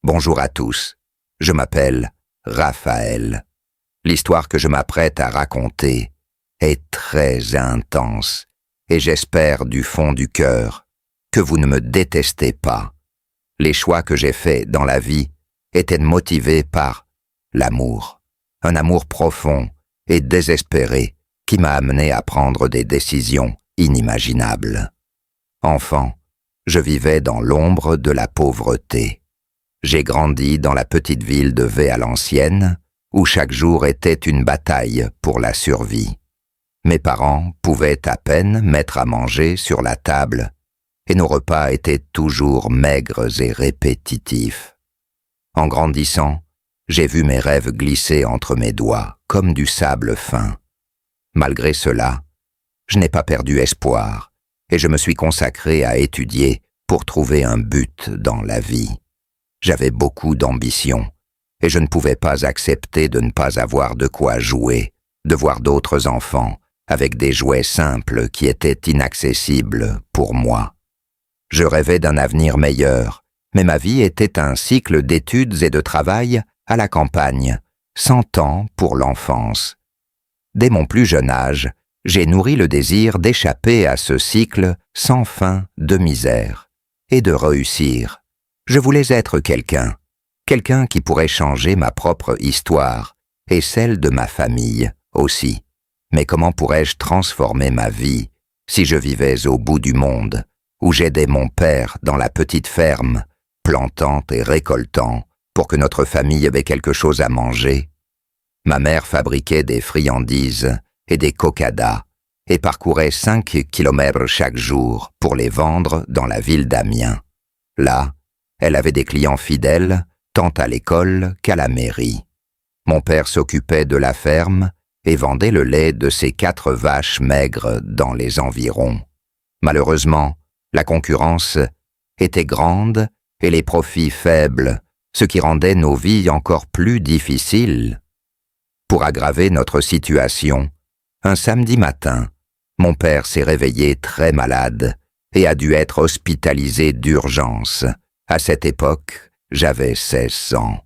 Bonjour à tous, je m'appelle Raphaël. L'histoire que je m'apprête à raconter est très intense et j'espère du fond du cœur que vous ne me détestez pas. Les choix que j'ai faits dans la vie étaient motivés par l'amour, un amour profond et désespéré qui m'a amené à prendre des décisions inimaginables. Enfant, je vivais dans l'ombre de la pauvreté. J'ai grandi dans la petite ville de Vaux-à-l'Ancienne, où chaque jour était une bataille pour la survie. Mes parents pouvaient à peine mettre à manger sur la table, et nos repas étaient toujours maigres et répétitifs. En grandissant, j'ai vu mes rêves glisser entre mes doigts, comme du sable fin. Malgré cela, je n'ai pas perdu espoir, et je me suis consacré à étudier pour trouver un but dans la vie. J'avais beaucoup d'ambition, et je ne pouvais pas accepter de ne pas avoir de quoi jouer, de voir d'autres enfants avec des jouets simples qui étaient inaccessibles pour moi. Je rêvais d'un avenir meilleur, mais ma vie était un cycle d'études et de travail à la campagne, sans temps pour l'enfance. Dès mon plus jeune âge, j'ai nourri le désir d'échapper à ce cycle sans fin de misère et de réussir. Je voulais être quelqu'un qui pourrait changer ma propre histoire et celle de ma famille aussi. Mais comment pourrais-je transformer ma vie si je vivais au bout du monde, où j'aidais mon père dans la petite ferme, plantant et récoltant pour que notre famille ait quelque chose à manger? Ma mère fabriquait des friandises et des cocadas et parcourait 5 kilomètres chaque jour pour les vendre dans la ville d'Amiens. Là, elle avait des clients fidèles, tant à l'école qu'à la mairie. Mon père s'occupait de la ferme et vendait le lait de ses 4 vaches maigres dans les environs. Malheureusement, la concurrence était grande et les profits faibles, ce qui rendait nos vies encore plus difficiles. Pour aggraver notre situation, un samedi matin, mon père s'est réveillé très malade et a dû être hospitalisé d'urgence. À cette époque, j'avais 16 ans.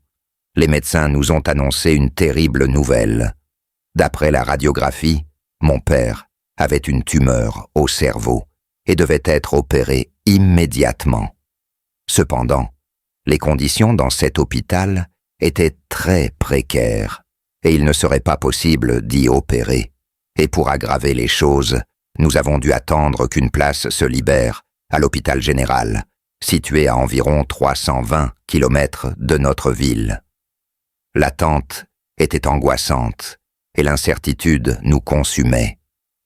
Les médecins nous ont annoncé une terrible nouvelle. D'après la radiographie, mon père avait une tumeur au cerveau et devait être opéré immédiatement. Cependant, les conditions dans cet hôpital étaient très précaires et il ne serait pas possible d'y opérer. Et pour aggraver les choses, nous avons dû attendre qu'une place se libère à l'hôpital général, situé à environ 320 kilomètres de notre ville. L'attente était angoissante et l'incertitude nous consumait.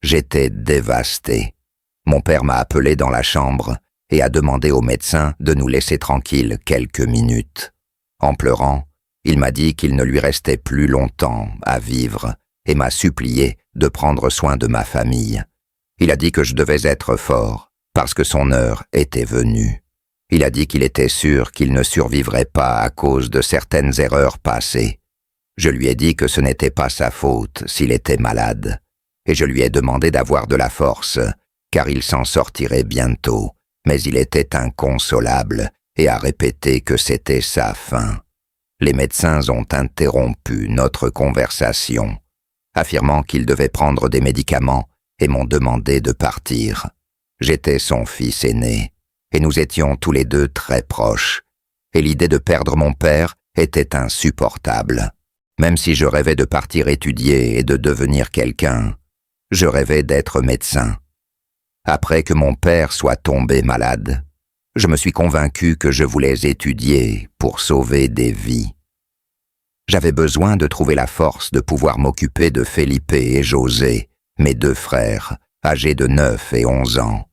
J'étais dévasté. Mon père m'a appelé dans la chambre et a demandé au médecin de nous laisser tranquilles quelques minutes. En pleurant, il m'a dit qu'il ne lui restait plus longtemps à vivre et m'a supplié de prendre soin de ma famille. Il a dit que je devais être fort parce que son heure était venue. Il a dit qu'il était sûr qu'il ne survivrait pas à cause de certaines erreurs passées. Je lui ai dit que ce n'était pas sa faute s'il était malade, et je lui ai demandé d'avoir de la force, car il s'en sortirait bientôt, mais il était inconsolable et a répété que c'était sa fin. Les médecins ont interrompu notre conversation, affirmant qu'ils devaient prendre des médicaments et m'ont demandé de partir. J'étais son fils aîné. Et nous étions tous les deux très proches, et l'idée de perdre mon père était insupportable. Même si je rêvais de partir étudier et de devenir quelqu'un, je rêvais d'être médecin. Après que mon père soit tombé malade, je me suis convaincu que je voulais étudier pour sauver des vies. J'avais besoin de trouver la force de pouvoir m'occuper de Felipe et José, mes 2 frères, âgés de 9 et 11 ans.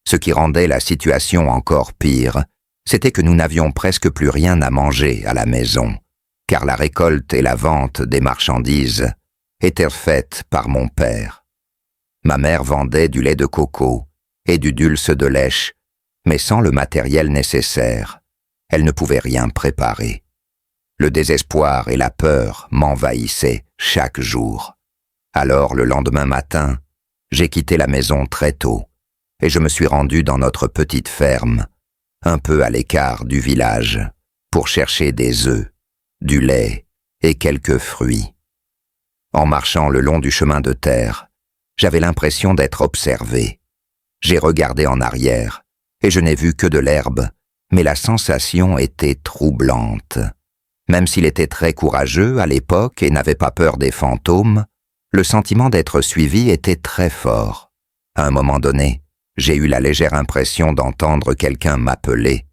Ce qui rendait la situation encore pire, c'était que nous n'avions presque plus rien à manger à la maison, car la récolte et la vente des marchandises étaient faites par mon père. Ma mère vendait du lait de coco et du dulce de lèche, mais sans le matériel nécessaire, elle ne pouvait rien préparer. Le désespoir et la peur m'envahissaient chaque jour. Alors, le lendemain matin, j'ai quitté la maison très tôt, et je me suis rendu dans notre petite ferme, un peu à l'écart du village, pour chercher des œufs, du lait et quelques fruits. En marchant le long du chemin de terre, j'avais l'impression d'être observé. J'ai regardé en arrière et je n'ai vu que de l'herbe, mais la sensation était troublante. Même s'il était très courageux à l'époque et n'avait pas peur des fantômes, le sentiment d'être suivi était très fort. À un moment donné, j'ai eu la légère impression d'entendre quelqu'un m'appeler,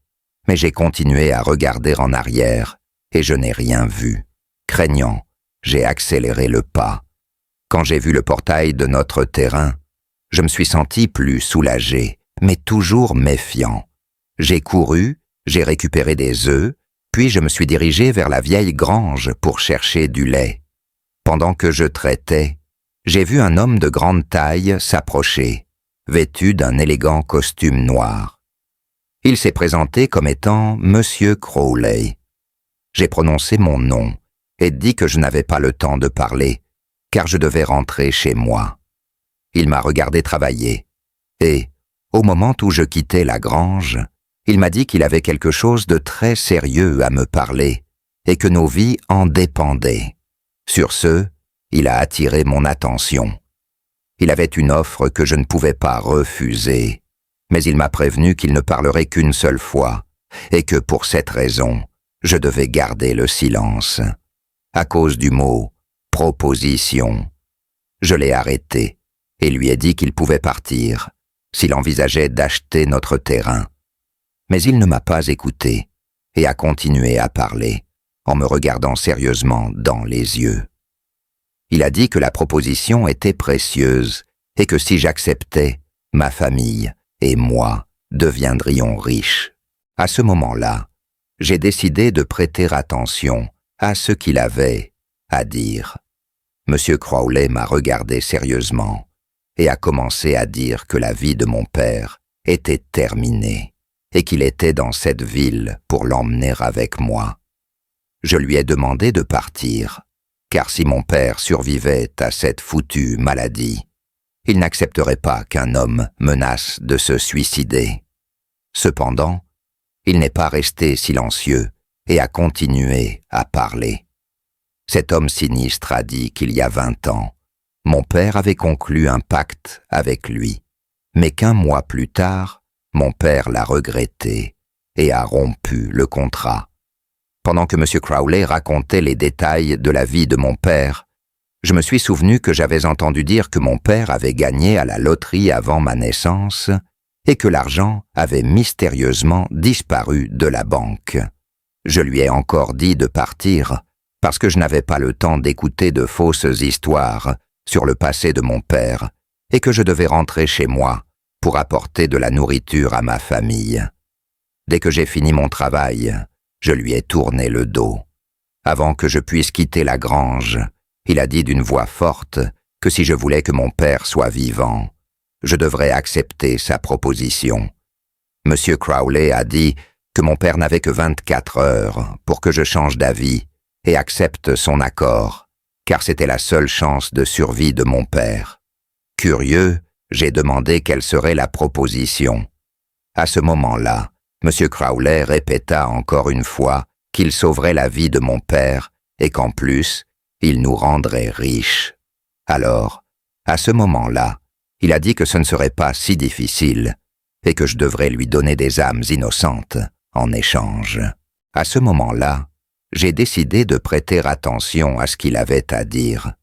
mais j'ai continué à regarder en arrière et je n'ai rien vu. Craignant, j'ai accéléré le pas. Quand j'ai vu le portail de notre terrain, je me suis senti plus soulagé, mais toujours méfiant. J'ai couru, j'ai récupéré des œufs, puis je me suis dirigé vers la vieille grange pour chercher du lait. Pendant que je traitais, j'ai vu un homme de grande taille s'approcher, vêtu d'un élégant costume noir. Il s'est présenté comme étant Monsieur Crowley. J'ai prononcé mon nom et dit que je n'avais pas le temps de parler, car je devais rentrer chez moi. Il m'a regardé travailler, et, au moment où je quittais la grange, il m'a dit qu'il avait quelque chose de très sérieux à me parler, et que nos vies en dépendaient. Sur ce, il a attiré mon attention. Il avait une offre que je ne pouvais pas refuser, mais il m'a prévenu qu'il ne parlerait qu'une seule fois, et que pour cette raison, je devais garder le silence. À cause du mot « proposition », je l'ai arrêté et lui ai dit qu'il pouvait partir, s'il envisageait d'acheter notre terrain. Mais il ne m'a pas écouté et a continué à parler, en me regardant sérieusement dans les yeux. Il a dit que la proposition était précieuse et que si j'acceptais, ma famille et moi deviendrions riches. À ce moment-là, j'ai décidé de prêter attention à ce qu'il avait à dire. Monsieur Crowley m'a regardé sérieusement et a commencé à dire que la vie de mon père était terminée et qu'il était dans cette ville pour l'emmener avec moi. Je lui ai demandé de partir, car si mon père survivait à cette foutue maladie, il n'accepterait pas qu'un homme menace de se suicider. Cependant, il n'est pas resté silencieux et a continué à parler. Cet homme sinistre a dit qu'il y a 20 ans, mon père avait conclu un pacte avec lui, mais qu'1 mois plus tard, mon père l'a regretté et a rompu le contrat. Pendant que M. Crowley racontait les détails de la vie de mon père, je me suis souvenu que j'avais entendu dire que mon père avait gagné à la loterie avant ma naissance et que l'argent avait mystérieusement disparu de la banque. Je lui ai encore dit de partir parce que je n'avais pas le temps d'écouter de fausses histoires sur le passé de mon père et que je devais rentrer chez moi pour apporter de la nourriture à ma famille. Dès que j'ai fini mon travail, je lui ai tourné le dos. Avant que je puisse quitter la grange, il a dit d'une voix forte que si je voulais que mon père soit vivant, je devrais accepter sa proposition. Monsieur Crowley a dit que mon père n'avait que 24 heures pour que je change d'avis et accepte son accord, car c'était la seule chance de survie de mon père. Curieux, j'ai demandé quelle serait la proposition. À ce moment-là, M. Crowley répéta encore une fois qu'il sauverait la vie de mon père et qu'en plus, il nous rendrait riches. Alors, à ce moment-là, il a dit que ce ne serait pas si difficile et que je devrais lui donner des âmes innocentes en échange. À ce moment-là, j'ai décidé de prêter attention à ce qu'il avait à dire.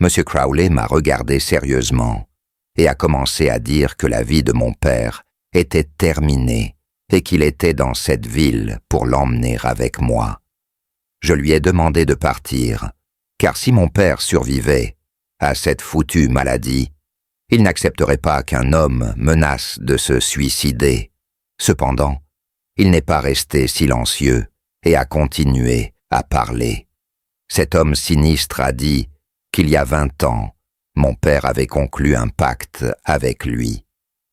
M. Crowley m'a regardé sérieusement et a commencé à dire que la vie de mon père était terminée et qu'il était dans cette ville pour l'emmener avec moi. Je lui ai demandé de partir, car si mon père survivait à cette foutue maladie, il n'accepterait pas qu'un homme menace de se suicider. Cependant, il n'est pas resté silencieux et a continué à parler. Cet homme sinistre a dit qu'il y a 20 ans, mon père avait conclu un pacte avec lui,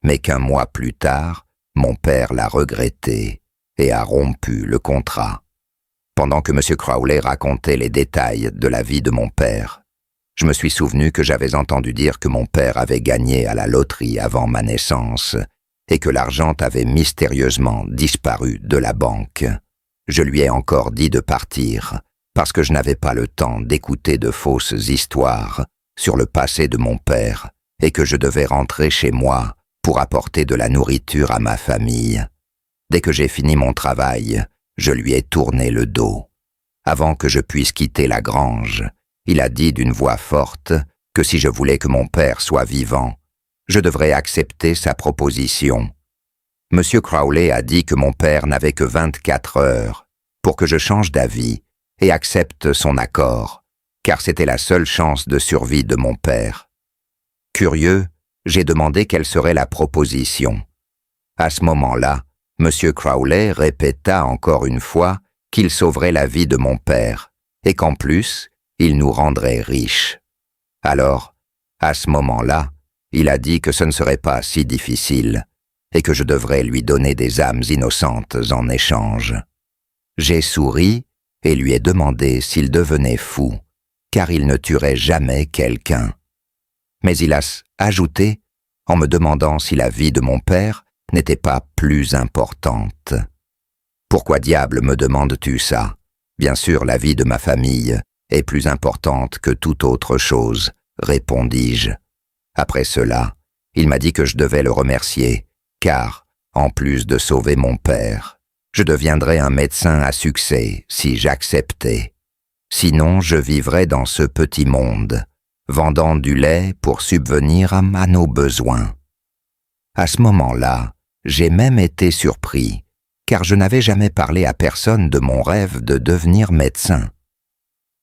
mais qu'1 mois plus tard, mon père l'a regretté et a rompu le contrat. Pendant que M. Crowley racontait les détails de la vie de mon père, je me suis souvenu que j'avais entendu dire que mon père avait gagné à la loterie avant ma naissance et que l'argent avait mystérieusement disparu de la banque. Je lui ai encore dit de partir, parce que je n'avais pas le temps d'écouter de fausses histoires sur le passé de mon père et que je devais rentrer chez moi pour apporter de la nourriture à ma famille. Dès que j'ai fini mon travail, je lui ai tourné le dos. Avant que je puisse quitter la grange, il a dit d'une voix forte que si je voulais que mon père soit vivant, je devrais accepter sa proposition. Monsieur Crowley a dit que mon père n'avait que 24 heures pour que je change d'avis et accepte son accord, car c'était la seule chance de survie de mon père. Curieux, j'ai demandé quelle serait la proposition. À ce moment-là, Monsieur Crowley répéta encore une fois qu'il sauverait la vie de mon père et qu'en plus, il nous rendrait riches. Alors, à ce moment-là, il a dit que ce ne serait pas si difficile et que je devrais lui donner des âmes innocentes en échange. J'ai souri et lui ai demandé s'il devenait fou, car il ne tuerait jamais quelqu'un. Mais il a ajouté, en me demandant si la vie de mon père n'était pas plus importante. « Pourquoi diable me demandes-tu ça? Bien sûr, la vie de ma famille est plus importante que toute autre chose, répondis-je. Après cela, il m'a dit que je devais le remercier, car, en plus de sauver mon père, je deviendrais un médecin à succès si j'acceptais. Sinon, je vivrais dans ce petit monde, vendant du lait pour subvenir à nos besoins. À ce moment-là, j'ai même été surpris, car je n'avais jamais parlé à personne de mon rêve de devenir médecin.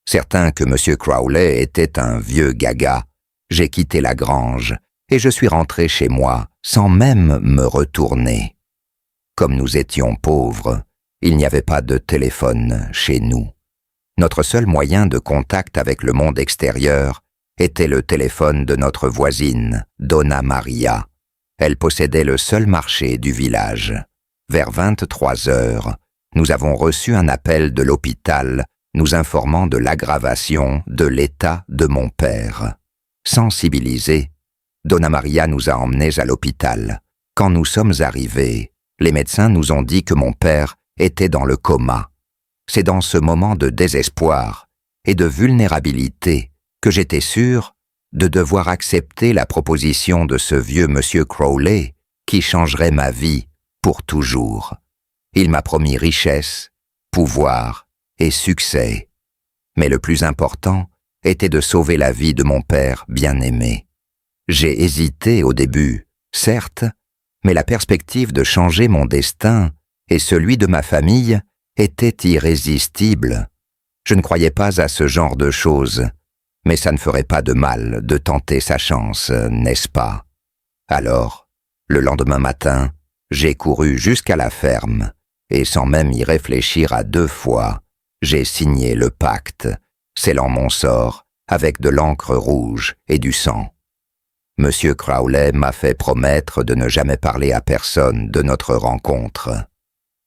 Certain que M. Crowley était un vieux gaga, j'ai quitté la grange et je suis rentré chez moi sans même me retourner. Comme nous étions pauvres, il n'y avait pas de téléphone chez nous. Notre seul moyen de contact avec le monde extérieur était le téléphone de notre voisine, Donna Maria. Elle possédait le seul marché du village. Vers 23 heures, nous avons reçu un appel de l'hôpital nous informant de l'aggravation de l'état de mon père. Sensibilisés, Donna Maria nous a emmenés à l'hôpital. Quand nous sommes arrivés, les médecins nous ont dit que mon père était dans le coma. C'est dans ce moment de désespoir et de vulnérabilité que j'étais sûr de devoir accepter la proposition de ce vieux monsieur Crowley qui changerait ma vie pour toujours. Il m'a promis richesse, pouvoir et succès. Mais le plus important était de sauver la vie de mon père bien-aimé. J'ai hésité au début, certes, mais la perspective de changer mon destin et celui de ma famille était irrésistible. Je ne croyais pas à ce genre de choses, mais ça ne ferait pas de mal de tenter sa chance, n'est-ce pas? Alors, le lendemain matin, j'ai couru jusqu'à la ferme, et sans même y réfléchir à 2 fois, j'ai signé le pacte, scellant mon sort avec de l'encre rouge et du sang. Monsieur Crowley m'a fait promettre de ne jamais parler à personne de notre rencontre.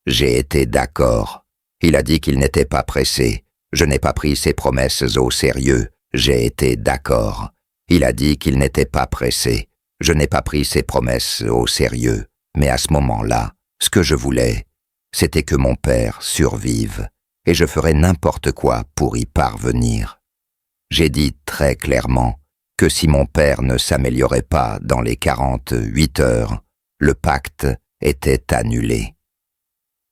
J'ai été d'accord. Il a dit qu'il n'était pas pressé. Je n'ai pas pris ses promesses au sérieux. J'ai été d'accord. Il a dit qu'il n'était pas pressé. Je n'ai pas pris ses promesses au sérieux. Mais à ce moment-là, ce que je voulais, c'était que mon père survive, et je ferais n'importe quoi pour y parvenir. J'ai dit très clairement que si mon père ne s'améliorait pas dans les 48 heures, le pacte était annulé.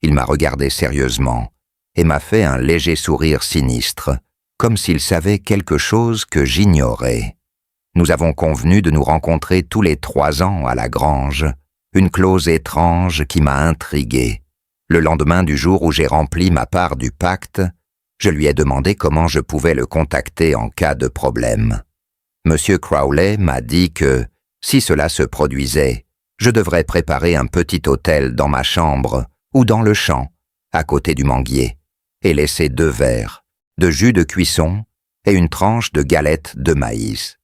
Il m'a regardé sérieusement et m'a fait un léger sourire sinistre, comme s'il savait quelque chose que j'ignorais. Nous avons convenu de nous rencontrer tous les 3 ans à la grange, une clause étrange qui m'a intrigué. Le lendemain du jour où j'ai rempli ma part du pacte, je lui ai demandé comment je pouvais le contacter en cas de problème. Monsieur Crowley m'a dit que, si cela se produisait, je devrais préparer un petit hôtel dans ma chambre ou dans le champ, à côté du manguier, et laisser 2 verres, de jus de cuisson et une tranche de galette de maïs.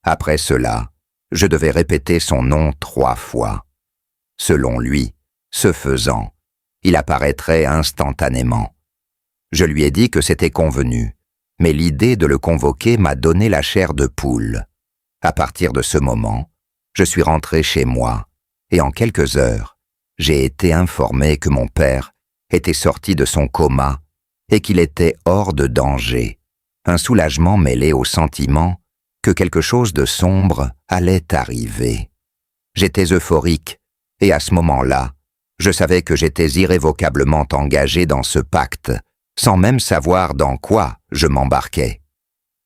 Après cela, je devais répéter son nom 3 fois. Selon lui, ce faisant, il apparaîtrait instantanément. Je lui ai dit que c'était convenu, mais l'idée de le convoquer m'a donné la chair de poule. À partir de ce moment, je suis rentré chez moi, et en quelques heures, j'ai été informé que mon père était sorti de son coma et qu'il était hors de danger. Un soulagement mêlé au sentiment que quelque chose de sombre allait arriver. J'étais euphorique et à ce moment-là, je savais que j'étais irrévocablement engagé dans ce pacte, sans même savoir dans quoi je m'embarquais.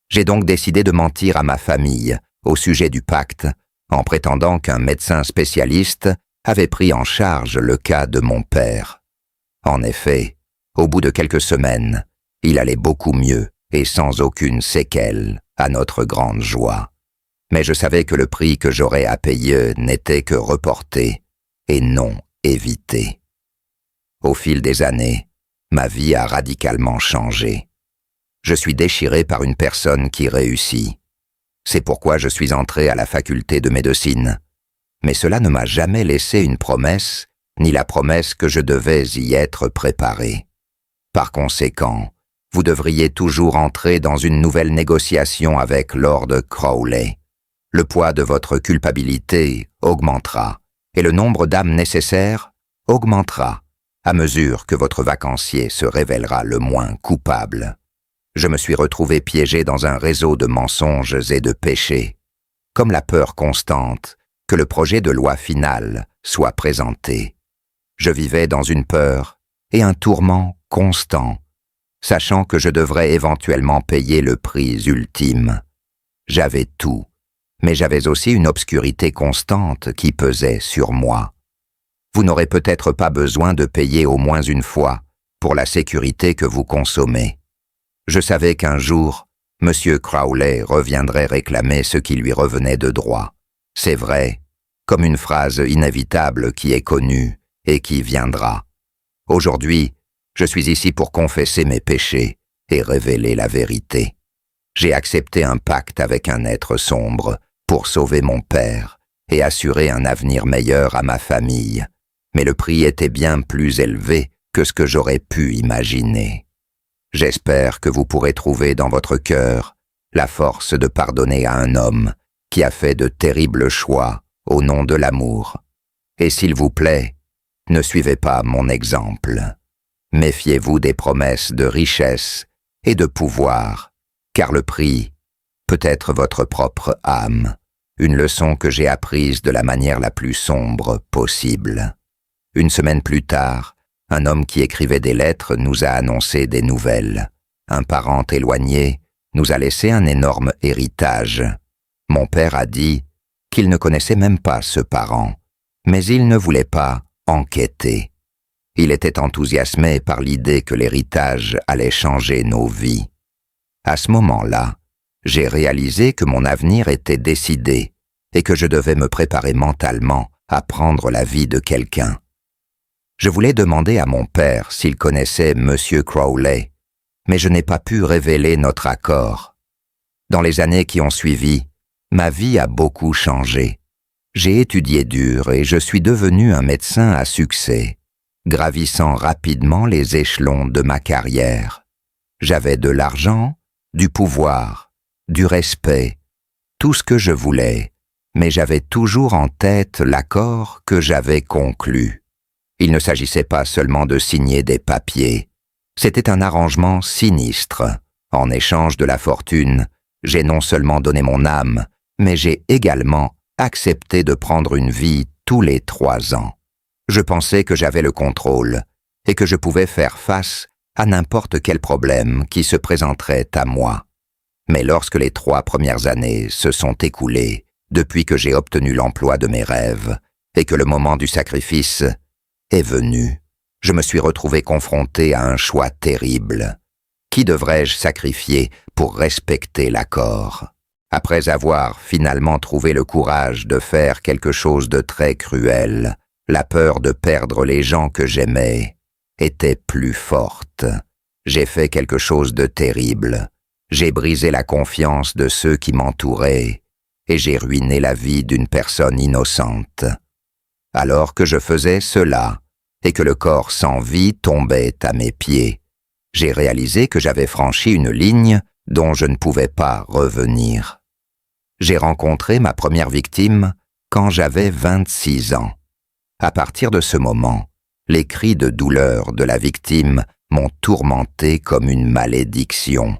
J'ai donc décidé de mentir à ma famille au sujet du pacte, en prétendant qu'un médecin spécialiste avait pris en charge le cas de mon père. En effet, au bout de quelques semaines, il allait beaucoup mieux et sans aucune séquelle, à notre grande joie. Mais je savais que le prix que j'aurais à payer n'était que reporté et non évité. Au fil des années, ma vie a radicalement changé. Je suis déchiré par une personne qui réussit. C'est pourquoi je suis entré à la faculté de médecine. Mais cela ne m'a jamais laissé une promesse, ni la promesse que je devais y être préparé. Par conséquent, vous devriez toujours entrer dans une nouvelle négociation avec Lord Crowley. Le poids de votre culpabilité augmentera, et le nombre d'âmes nécessaires augmentera, à mesure que votre vacancier se révélera le moins coupable. Je me suis retrouvé piégé dans un réseau de mensonges et de péchés, comme la peur constante que le projet de loi final soit présenté. Je vivais dans une peur et un tourment constant, sachant que je devrais éventuellement payer le prix ultime. J'avais tout, mais j'avais aussi une obscurité constante qui pesait sur moi. Vous n'aurez peut-être pas besoin de payer au moins une fois pour la sécurité que vous consommez. Je savais qu'un jour, M. Crowley reviendrait réclamer ce qui lui revenait de droit. C'est vrai, comme une phrase inévitable qui est connue et qui viendra. Aujourd'hui, je suis ici pour confesser mes péchés et révéler la vérité. J'ai accepté un pacte avec un être sombre pour sauver mon père et assurer un avenir meilleur à ma famille, mais le prix était bien plus élevé que ce que j'aurais pu imaginer. J'espère que vous pourrez trouver dans votre cœur la force de pardonner à un homme qui a fait de terribles choix au nom de l'amour. Et s'il vous plaît, ne suivez pas mon exemple. Méfiez-vous des promesses de richesse et de pouvoir, car le prix peut être votre propre âme, une leçon que j'ai apprise de la manière la plus sombre possible. Une semaine plus tard, un homme qui écrivait des lettres nous a annoncé des nouvelles. Un parent éloigné nous a laissé un énorme héritage. Mon père a dit qu'il ne connaissait même pas ce parent, mais il ne voulait pas enquêter. Il était enthousiasmé par l'idée que l'héritage allait changer nos vies. À ce moment-là, j'ai réalisé que mon avenir était décidé et que je devais me préparer mentalement à prendre la vie de quelqu'un. Je voulais demander à mon père s'il connaissait M. Crowley, mais je n'ai pas pu révéler notre accord. Dans les années qui ont suivi, ma vie a beaucoup changé. J'ai étudié dur et je suis devenu un médecin à succès, gravissant rapidement les échelons de ma carrière. J'avais de l'argent, du pouvoir, du respect, tout ce que je voulais, mais j'avais toujours en tête l'accord que j'avais conclu. Il ne s'agissait pas seulement de signer des papiers. C'était un arrangement sinistre. En échange de la fortune, j'ai non seulement donné mon âme, mais j'ai également accepté de prendre une vie tous les 3 ans. Je pensais que j'avais le contrôle et que je pouvais faire face à n'importe quel problème qui se présenterait à moi. Mais lorsque les 3 premières années se sont écoulées depuis que j'ai obtenu l'emploi de mes rêves et que le moment du sacrifice est venu, je me suis retrouvé confronté à un choix terrible. Qui devrais-je sacrifier pour respecter l'accord? Après avoir finalement trouvé le courage de faire quelque chose de très cruel, la peur de perdre les gens que j'aimais était plus forte. J'ai fait quelque chose de terrible. J'ai brisé la confiance de ceux qui m'entouraient et j'ai ruiné la vie d'une personne innocente. Alors que je faisais cela, et que le corps sans vie tombait à mes pieds, j'ai réalisé que j'avais franchi une ligne dont je ne pouvais pas revenir. J'ai rencontré ma première victime quand j'avais 26 ans. À partir de ce moment, Les cris de douleur de la victime m'ont tourmenté comme une malédiction,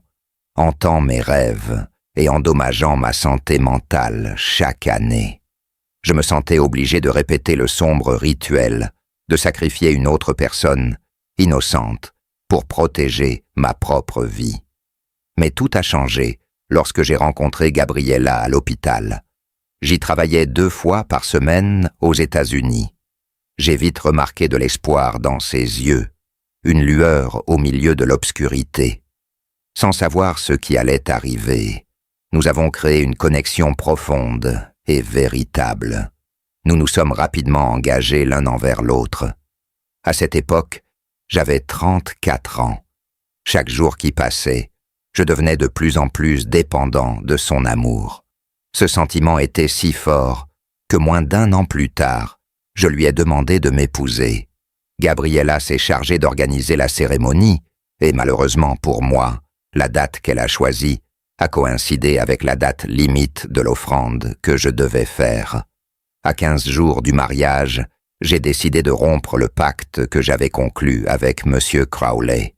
hantant mes rêves et endommageant ma santé mentale chaque année. Je me sentais obligé de répéter le sombre rituel, de sacrifier une autre personne, innocente, pour protéger ma propre vie. Mais tout a changé lorsque j'ai rencontré Gabriella à l'hôpital. J'y travaillais 2 fois par semaine aux États-Unis. J'ai vite remarqué de l'espoir dans ses yeux, une lueur au milieu de l'obscurité. Sans savoir ce qui allait arriver, nous avons créé une connexion profonde et véritable. Nous nous sommes rapidement engagés l'un envers l'autre. À cette époque, j'avais 34 ans. Chaque jour qui passait, je devenais de plus en plus dépendant de son amour. Ce sentiment était si fort que moins d'1 an plus tard, je lui ai demandé de m'épouser. Gabriella s'est chargée d'organiser la cérémonie et malheureusement pour moi, la date qu'elle a choisie a coïncidé avec la date limite de l'offrande que je devais faire. À 15 jours du mariage, j'ai décidé de rompre le pacte que j'avais conclu avec M. Crowley.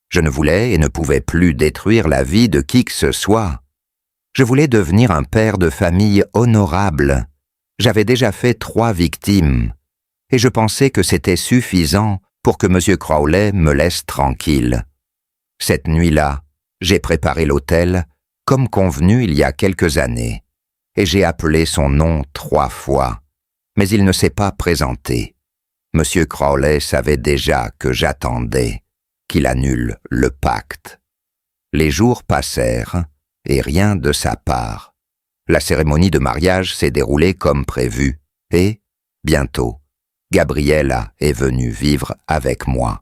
Je ne voulais et ne pouvais plus détruire la vie de qui que ce soit. Je voulais devenir un père de famille honorable. J'avais déjà fait 3 victimes, et je pensais que c'était suffisant pour que M. Crowley me laisse tranquille. Cette nuit-là, j'ai préparé l'autel, comme convenu il y a quelques années, et j'ai appelé son nom 3 fois, mais il ne s'est pas présenté. M. Crowley savait déjà que j'attendais, qu'il annule le pacte. Les jours passèrent, et rien de sa part. La cérémonie de mariage s'est déroulée comme prévu, et, bientôt, Gabriella est venue vivre avec moi.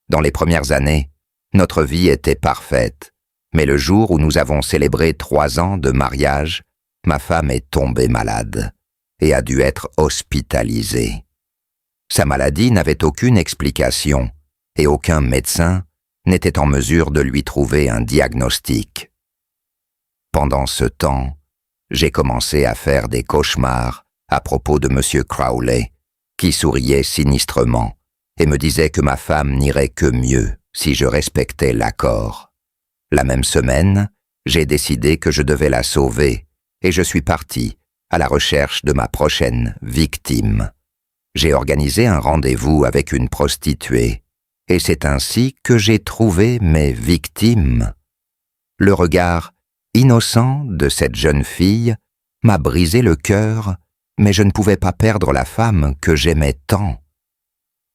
Dans les premières années, notre vie était parfaite, mais le jour où nous avons célébré 3 ans de mariage, ma femme est tombée malade et a dû être hospitalisée. Sa maladie n'avait aucune explication et aucun médecin n'était en mesure de lui trouver un diagnostic. Pendant ce temps, j'ai commencé à faire des cauchemars à propos de M. Crowley, qui souriait sinistrement et me disait que ma femme n'irait que mieux si je respectais l'accord. La même semaine, j'ai décidé que je devais la sauver et je suis parti à la recherche de ma prochaine victime. J'ai organisé un rendez-vous avec une prostituée et c'est ainsi que j'ai trouvé mes victimes. Le regard innocent de cette jeune fille m'a brisé le cœur, mais je ne pouvais pas perdre la femme que j'aimais tant.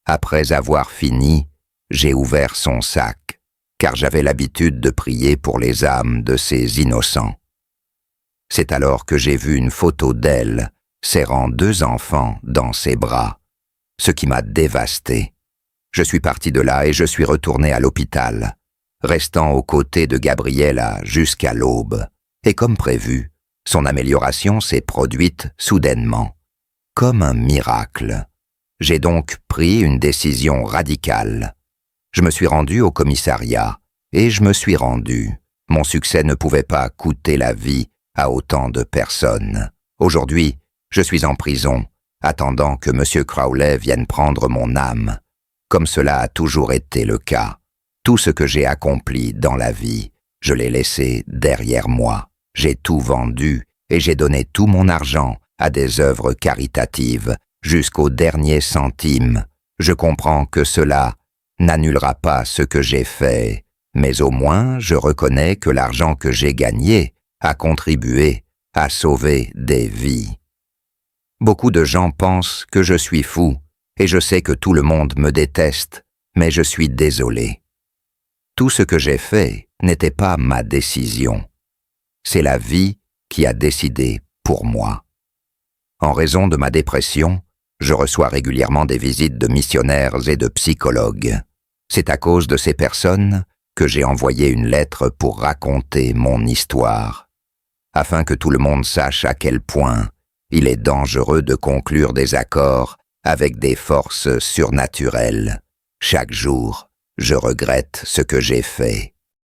Après avoir fini, j'ai ouvert son sac, car j'avais l'habitude de prier pour les âmes de ces innocents. C'est alors que j'ai vu une photo d'elle serrant 2 enfants dans ses bras, ce qui m'a dévasté. Je suis parti de là et je suis retourné à l'hôpital, restant aux côtés de Gabriella jusqu'à l'aube. Et comme prévu, son amélioration s'est produite soudainement, comme un miracle. J'ai donc pris une décision radicale. Je me suis rendu au commissariat, et je me suis rendu. Mon succès ne pouvait pas coûter la vie à autant de personnes. Aujourd'hui, je suis en prison, attendant que M. Crowley vienne prendre mon âme, comme cela a toujours été le cas. Tout ce que j'ai accompli dans la vie, je l'ai laissé derrière moi. J'ai tout vendu et j'ai donné tout mon argent à des œuvres caritatives jusqu'au dernier centime. Je comprends que cela n'annulera pas ce que j'ai fait, mais au moins je reconnais que l'argent que j'ai gagné a contribué à sauver des vies. Beaucoup de gens pensent que je suis fou et je sais que tout le monde me déteste, mais je suis désolé. Tout ce que j'ai fait n'était pas ma décision. C'est la vie qui a décidé pour moi. En raison de ma dépression, je reçois régulièrement des visites de missionnaires et de psychologues. C'est à cause de ces personnes que j'ai envoyé une lettre pour raconter mon histoire, afin que tout le monde sache à quel point il est dangereux de conclure des accords avec des forces surnaturelles. Chaque jour, je regrette ce que j'ai fait.